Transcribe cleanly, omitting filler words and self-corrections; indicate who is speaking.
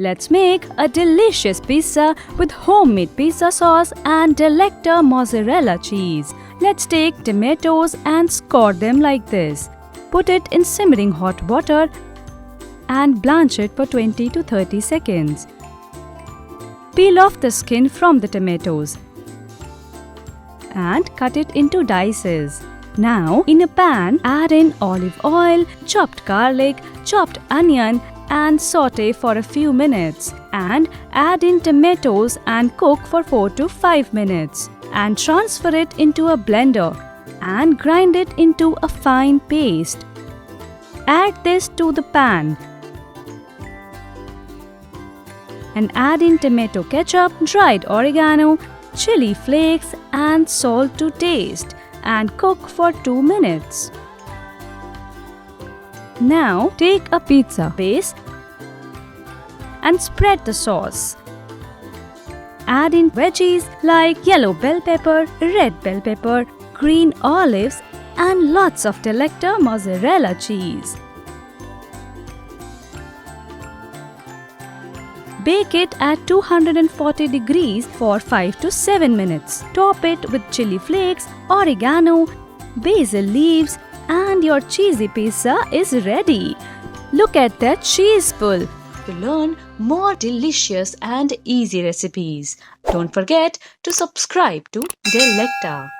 Speaker 1: Let's make a delicious pizza with homemade pizza sauce and delector mozzarella cheese. Let's take tomatoes and score them like this. Put it in simmering hot water and blanch it for 20 to 30 seconds. Peel off the skin from the tomatoes and cut it into dices. Now, in a pan, add in olive oil, chopped garlic, chopped onion and sauté for a few minutes. And add in tomatoes and cook for 4 to 5 minutes. And transfer it into a blender and grind it into a fine paste. Add this to the pan. And add in tomato ketchup, dried oregano, chili flakes and salt to taste and cook for 2 minutes. Now take a pizza base and spread the sauce. Add in veggies like yellow bell pepper, red bell pepper, green olives and lots of delector mozzarella cheese. Bake it at 240 degrees for 5 to 7 minutes. Top it with chili flakes, oregano, basil leaves and your cheesy pizza is ready. Look at that cheese pull. To learn more delicious and easy recipes, don't forget to subscribe to Delecta.